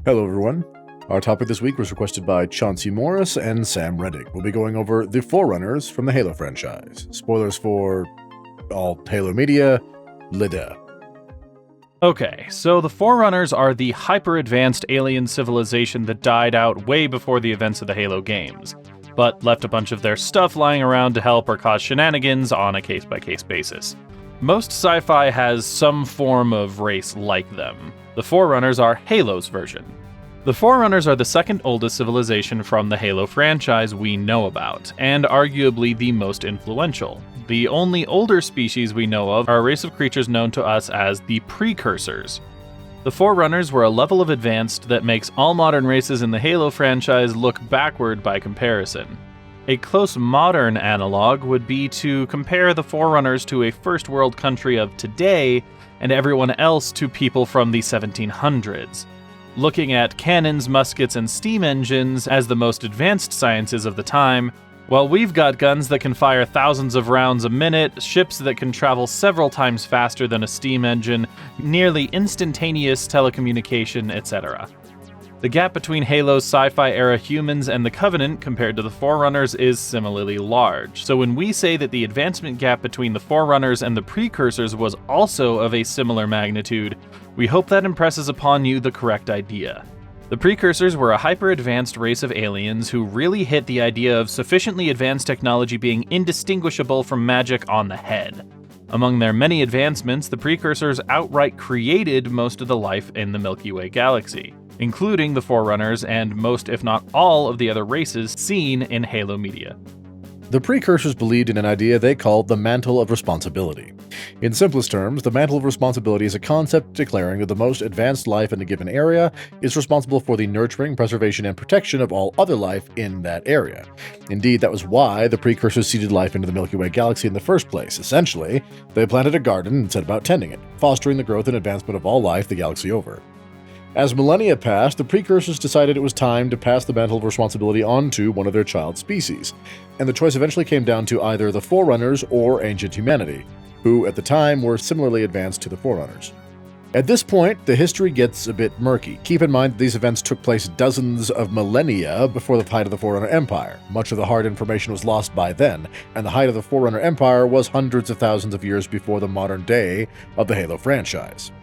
Hello everyone. Our topic this week was requested by Chauncey Morris and Sam Reddick. We'll be going over the Forerunners from the Halo franchise. Spoilers for all Halo media, Lida. Okay, so the Forerunners are the hyper-advanced alien civilization that died out way before the events of the Halo games, but left a bunch of their stuff lying around to help or cause shenanigans on a case-by-case basis. Most sci-fi has some form of race like them. The Forerunners are Halo's version. The Forerunners are the second oldest civilization from the Halo franchise we know about, and arguably the most influential. The only older species we know of are a race of creatures known to us as the Precursors. The Forerunners were a level of advanced that makes all modern races in the Halo franchise look backward by comparison. A close modern analog would be to compare the Forerunners to a first world country of today and everyone else to people from the 1700s. Looking at cannons, muskets, and steam engines as the most advanced sciences of the time, while we've got guns that can fire thousands of rounds a minute, ships that can travel several times faster than a steam engine, nearly instantaneous telecommunication, etc. The gap between Halo's sci-fi era humans and the Covenant compared to the Forerunners is similarly large, so when we say that the advancement gap between the Forerunners and the Precursors was also of a similar magnitude, we hope that impresses upon you the correct idea. The Precursors were a hyper-advanced race of aliens who really hit the idea of sufficiently advanced technology being indistinguishable from magic on the head. Among their many advancements, the Precursors outright created most of the life in the Milky Way galaxy, including the Forerunners and most if not all of the other races seen in Halo media. The Precursors believed in an idea they called the Mantle of Responsibility. In simplest terms, the Mantle of Responsibility is a concept declaring that the most advanced life in a given area is responsible for the nurturing, preservation, and protection of all other life in that area. Indeed, that was why the Precursors seeded life into the Milky Way galaxy in the first place. Essentially, they planted a garden and set about tending it, fostering the growth and advancement of all life the galaxy over. As millennia passed, the Precursors decided it was time to pass the mantle of responsibility on to one of their child species, and the choice eventually came down to either the Forerunners or ancient humanity, who at the time were similarly advanced to the Forerunners. At this point, the history gets a bit murky. Keep in mind that these events took place dozens of millennia before the height of the Forerunner Empire. Much of the hard information was lost by then, and the height of the Forerunner Empire was hundreds of thousands of years before the modern day of the Halo franchise.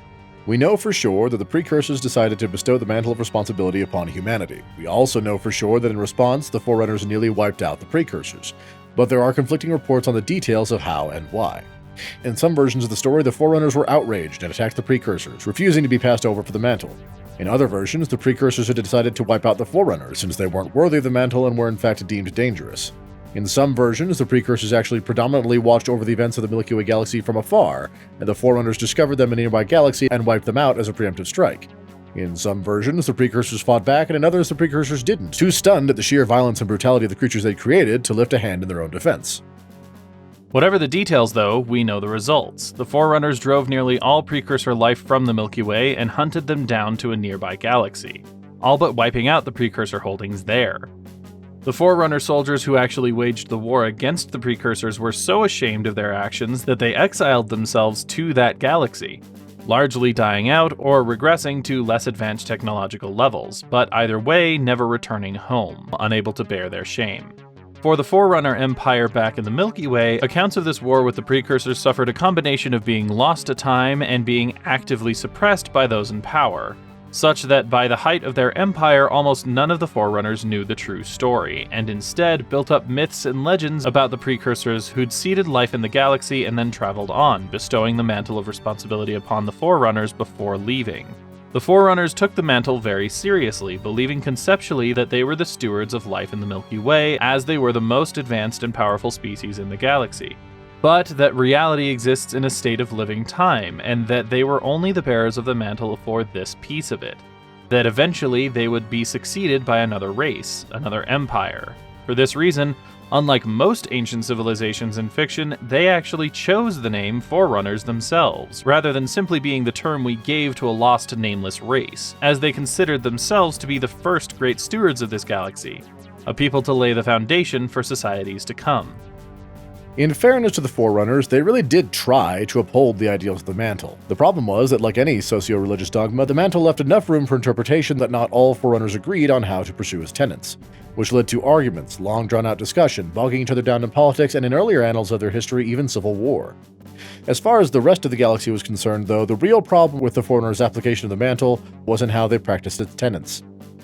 We know for sure that the Precursors decided to bestow the mantle of responsibility upon humanity. We also know for sure that in response, the Forerunners nearly wiped out the Precursors, but there are conflicting reports on the details of how and why. In some versions of the story, the Forerunners were outraged and attacked the Precursors, refusing to be passed over for the mantle. In other versions, the Precursors had decided to wipe out the Forerunners since they weren't worthy of the mantle and were in fact deemed dangerous. In some versions, the Precursors actually predominantly watched over the events of the Milky Way galaxy from afar, and the Forerunners discovered them in a nearby galaxy and wiped them out as a preemptive strike. In some versions, the Precursors fought back, and in others, the Precursors didn't, too stunned at the sheer violence and brutality of the creatures they'd created to lift a hand in their own defense. Whatever the details though, we know the results. The Forerunners drove nearly all Precursor life from the Milky Way and hunted them down to a nearby galaxy, all but wiping out the Precursor holdings there. The Forerunner soldiers who actually waged the war against the Precursors were so ashamed of their actions that they exiled themselves to that galaxy, largely dying out or regressing to less advanced technological levels, but either way never returning home, unable to bear their shame. For the Forerunner Empire back in the Milky Way, accounts of this war with the Precursors suffered a combination of being lost to time and being actively suppressed by those in power, such that by the height of their empire, almost none of the Forerunners knew the true story, and instead built up myths and legends about the Precursors who'd seeded life in the galaxy and then traveled on, bestowing the mantle of responsibility upon the Forerunners before leaving. The Forerunners took the mantle very seriously, believing conceptually that they were the stewards of life in the Milky Way, as they were the most advanced and powerful species in the galaxy. But that reality exists in a state of living time, and that they were only the bearers of the mantle for this piece of it. That eventually they would be succeeded by another race, another empire. For this reason, unlike most ancient civilizations in fiction, they actually chose the name Forerunners themselves, rather than simply being the term we gave to a lost nameless race, as they considered themselves to be the first great stewards of this galaxy, a people to lay the foundation for societies to come. In fairness to the Forerunners, they really did try to uphold the ideals of the mantle. The problem was that, like any socio-religious dogma, the mantle left enough room for interpretation that not all Forerunners agreed on how to pursue its tenets, which led to arguments, long drawn-out discussion, bogging each other down in politics, and in earlier annals of their history, even civil war. As far as the rest of the galaxy was concerned, though, the real problem with the Forerunners' application of the mantle was in how they practiced its tenets.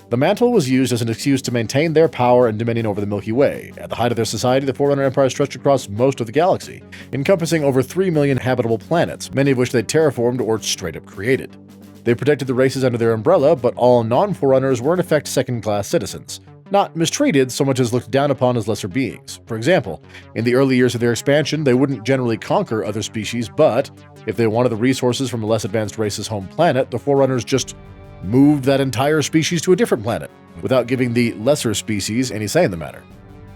The mantle was used as an excuse to maintain their power and dominion over the Milky Way. At the height of their society, the Forerunner Empire stretched across most of the galaxy, encompassing over 3 million habitable planets, many of which they terraformed or straight-up created. They protected the races under their umbrella, but all non-Forerunners were in effect second-class citizens, not mistreated so much as looked down upon as lesser beings. For example, in the early years of their expansion, they wouldn't generally conquer other species, but if they wanted the resources from a less advanced race's home planet, the Forerunners just moved that entire species to a different planet, without giving the lesser species any say in the matter.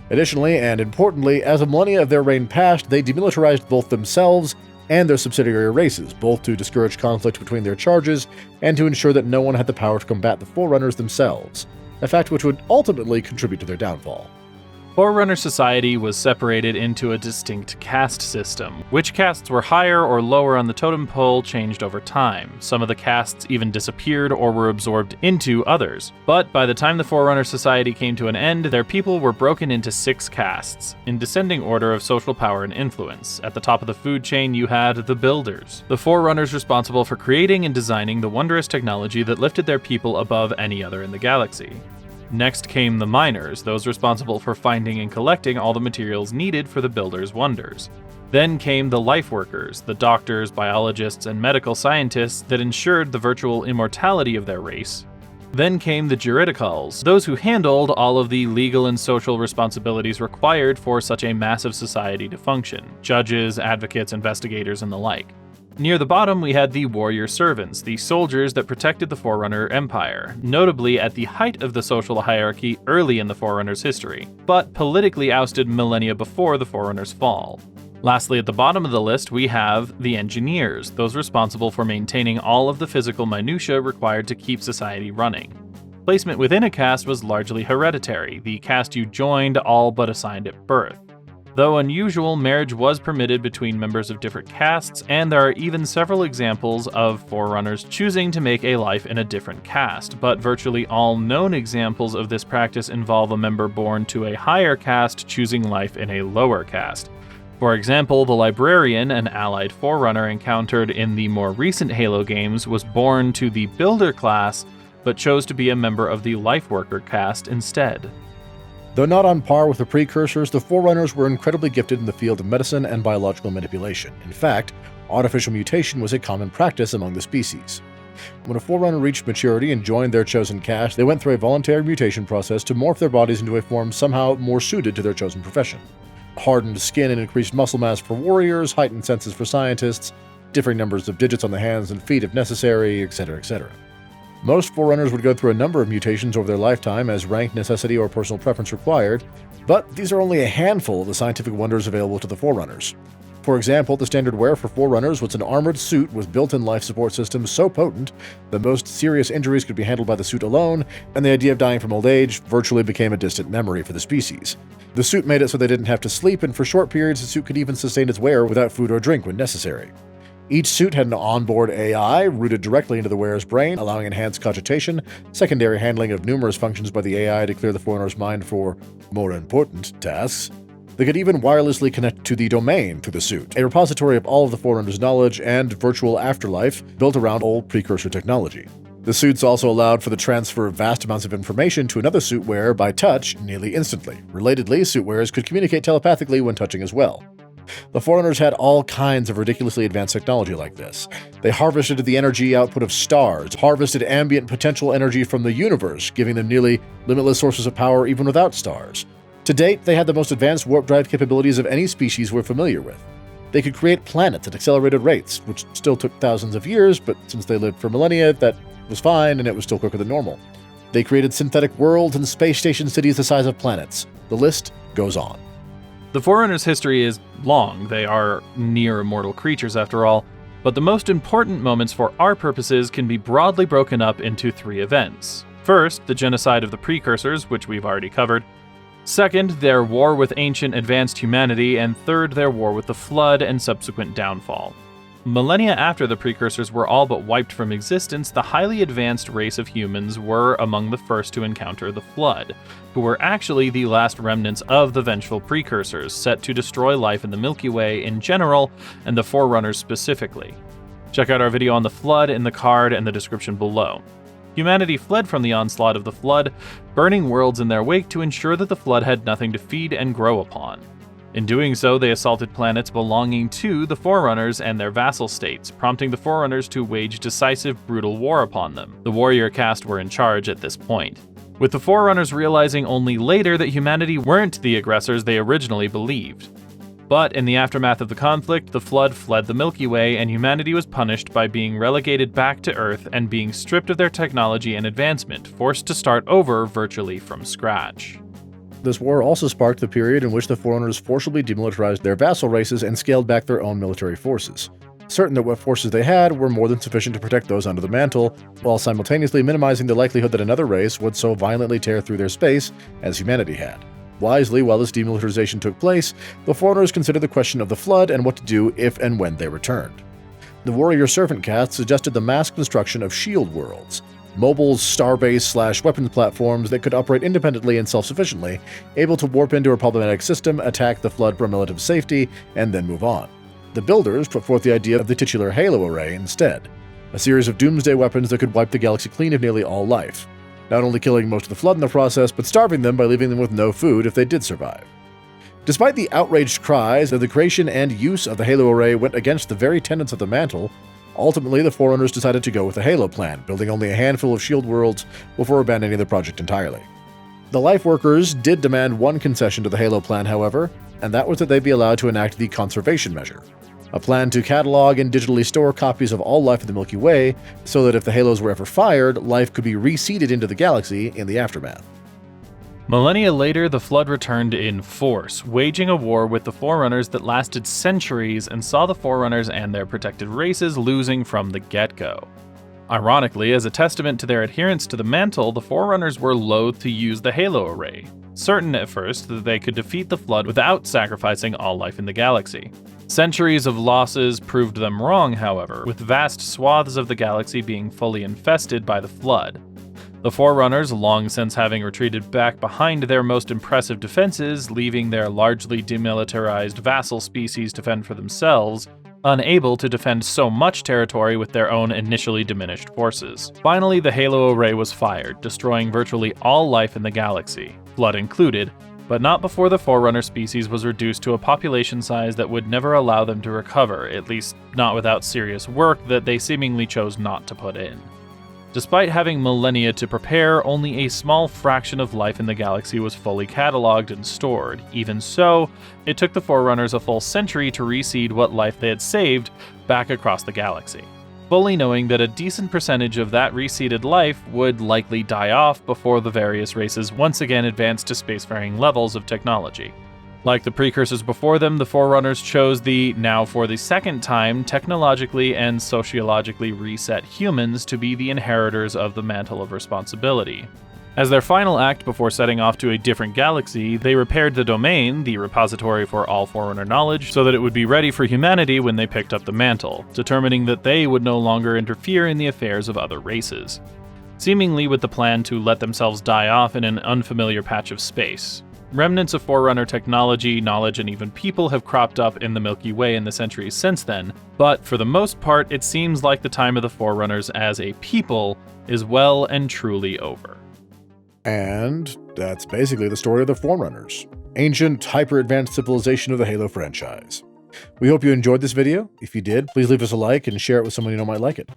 Additionally, and importantly, as the millennia of their reign passed, they demilitarized both themselves and their subsidiary races, both to discourage conflict between their charges and to ensure that no one had the power to combat the Forerunners themselves, a fact which would ultimately contribute to their downfall. Forerunner society was separated into a distinct caste system. Which castes were higher or lower on the totem pole changed over time. Some of the castes even disappeared or were absorbed into others. But by the time the Forerunner society came to an end, their people were broken into 6 castes, in descending order of social power and influence. At the top of the food chain, you had the Builders, the Forerunners responsible for creating and designing the wondrous technology that lifted their people above any other in the galaxy. Next came the Miners, those responsible for finding and collecting all the materials needed for the Builders' wonders. Then came the Life Workers, the doctors, biologists, and medical scientists that ensured the virtual immortality of their race. Then came the Juridicals, those who handled all of the legal and social responsibilities required for such a massive society to function: judges, advocates, investigators, and the like. Near the bottom, we had the warrior servants, the soldiers that protected the Forerunner Empire, notably at the height of the social hierarchy early in the Forerunners' history, but politically ousted millennia before the Forerunners' fall. Lastly, at the bottom of the list, we have the engineers, those responsible for maintaining all of the physical minutiae required to keep society running. Placement within a caste was largely hereditary, the caste you joined all but assigned at birth. Though unusual, marriage was permitted between members of different castes, and there are even several examples of Forerunners choosing to make a life in a different caste, but virtually all known examples of this practice involve a member born to a higher caste choosing life in a lower caste. For example, the Librarian, an allied Forerunner encountered in the more recent Halo games, was born to the Builder class, but chose to be a member of the Lifeworker caste instead. Though not on par with the Precursors, the Forerunners were incredibly gifted in the field of medicine and biological manipulation. In fact, artificial mutation was a common practice among the species. When a Forerunner reached maturity and joined their chosen caste, they went through a voluntary mutation process to morph their bodies into a form somehow more suited to their chosen profession. Hardened skin and increased muscle mass for warriors, heightened senses for scientists, differing numbers of digits on the hands and feet if necessary, etc., etc. Most Forerunners would go through a number of mutations over their lifetime as rank, necessity, or personal preference required, but these are only a handful of the scientific wonders available to the Forerunners. For example, the standard wear for Forerunners was an armored suit with built-in life support systems so potent that most serious injuries could be handled by the suit alone, and the idea of dying from old age virtually became a distant memory for the species. The suit made it so they didn't have to sleep, and for short periods the suit could even sustain its wear without food or drink when necessary. Each suit had an onboard AI rooted directly into the wearer's brain, allowing enhanced cogitation, secondary handling of numerous functions by the AI to clear the Forerunners' mind for more important tasks. They could even wirelessly connect to the domain through the suit, a repository of all of the Forerunners' knowledge and virtual afterlife built around old Precursor technology. The suits also allowed for the transfer of vast amounts of information to another suit wearer by touch nearly instantly. Relatedly, suit wearers could communicate telepathically when touching as well. The Forerunners had all kinds of ridiculously advanced technology like this. They harvested the energy output of stars, harvested ambient potential energy from the universe, giving them nearly limitless sources of power even without stars. To date, they had the most advanced warp drive capabilities of any species we're familiar with. They could create planets at accelerated rates, which still took thousands of years, but since they lived for millennia, that was fine and it was still quicker than normal. They created synthetic worlds and space station cities the size of planets. The list goes on. The Forerunners' history is long. They are near immortal creatures after all, but the most important moments for our purposes can be broadly broken up into 3 events. First, the genocide of the Precursors, which we've already covered. Second, their war with ancient advanced humanity, and third, their war with the Flood and subsequent downfall. Millennia after the Precursors were all but wiped from existence, the highly advanced race of humans were among the first to encounter the Flood, who were actually the last remnants of the vengeful Precursors, set to destroy life in the Milky Way in general, and the Forerunners specifically. Check out our video on the Flood in the card and the description below. Humanity fled from the onslaught of the Flood, burning worlds in their wake to ensure that the Flood had nothing to feed and grow upon. In doing so, they assaulted planets belonging to the Forerunners and their vassal states, prompting the Forerunners to wage decisive, brutal war upon them. The warrior caste were in charge at this point, with the Forerunners realizing only later that humanity weren't the aggressors they originally believed. But in the aftermath of the conflict, the Flood fled the Milky Way, and humanity was punished by being relegated back to Earth and being stripped of their technology and advancement, forced to start over virtually from scratch. This war also sparked the period in which the Forerunners forcibly demilitarized their vassal races and scaled back their own military forces, certain that what forces they had were more than sufficient to protect those under the mantle, while simultaneously minimizing the likelihood that another race would so violently tear through their space as humanity had. Wisely, while this demilitarization took place, the Forerunners considered the question of the Flood and what to do if and when they returned. The warrior servant caste suggested the mass construction of shield worlds, mobile starbase/weapons platforms that could operate independently and self-sufficiently, able to warp into a problematic system, attack the Flood from relative safety, and then move on. The builders put forth the idea of the titular Halo Array instead, a series of doomsday weapons that could wipe the galaxy clean of nearly all life, not only killing most of the Flood in the process, but starving them by leaving them with no food if they did survive. Despite the outraged cries that the creation and use of the Halo Array went against the very tenets of the mantle, ultimately the Forerunners decided to go with the Halo plan, building only a handful of shield worlds before abandoning the project entirely. The Lifeworkers did demand one concession to the Halo plan, however, and that was that they be allowed to enact the Conservation Measure, a plan to catalog and digitally store copies of all life in the Milky Way so that if the halos were ever fired, life could be reseeded into the galaxy in the aftermath. Millennia later, the Flood returned in force, waging a war with the Forerunners that lasted centuries and saw the Forerunners and their protected races losing from the get-go. Ironically, as a testament to their adherence to the mantle, the Forerunners were loath to use the Halo Array, certain at first that they could defeat the Flood without sacrificing all life in the galaxy. Centuries of losses proved them wrong, however, with vast swaths of the galaxy being fully infested by the Flood. The Forerunners, long since having retreated back behind their most impressive defenses, leaving their largely demilitarized vassal species to fend for themselves, unable to defend so much territory with their own initially diminished forces. Finally, the Halo Array was fired, destroying virtually all life in the galaxy, Flood included, but not before the Forerunner species was reduced to a population size that would never allow them to recover, at least not without serious work that they seemingly chose not to put in. Despite having millennia to prepare, only a small fraction of life in the galaxy was fully cataloged and stored. Even so, it took the Forerunners a full century to reseed what life they had saved back across the galaxy, fully knowing that a decent percentage of that reseeded life would likely die off before the various races once again advanced to spacefaring levels of technology. Like the Precursors before them, the Forerunners chose the, now for the second time, technologically and sociologically reset humans to be the inheritors of the Mantle of Responsibility. As their final act before setting off to a different galaxy, they repaired the domain, the repository for all Forerunner knowledge, so that it would be ready for humanity when they picked up the mantle, determining that they would no longer interfere in the affairs of other races, seemingly with the plan to let themselves die off in an unfamiliar patch of space. Remnants of Forerunner technology, knowledge, and even people have cropped up in the Milky Way in the centuries since then, but for the most part, it seems like the time of the Forerunners as a people is well and truly over. And that's basically the story of the Forerunners, ancient, hyper-advanced civilization of the Halo franchise. We hope you enjoyed this video. If you did, please leave us a like and share it with someone you know might like it.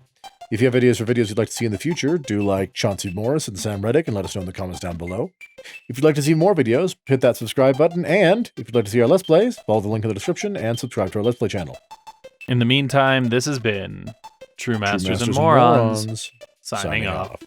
If you have ideas for videos you'd like to see in the future, do like Chauncey Morris and Sam Reddick and let us know in the comments down below. If you'd like to see more videos, hit that subscribe button, and if you'd like to see our Let's Plays, follow the link in the description and subscribe to our Let's Play channel. In the meantime, this has been True Masters and Morons, signing off.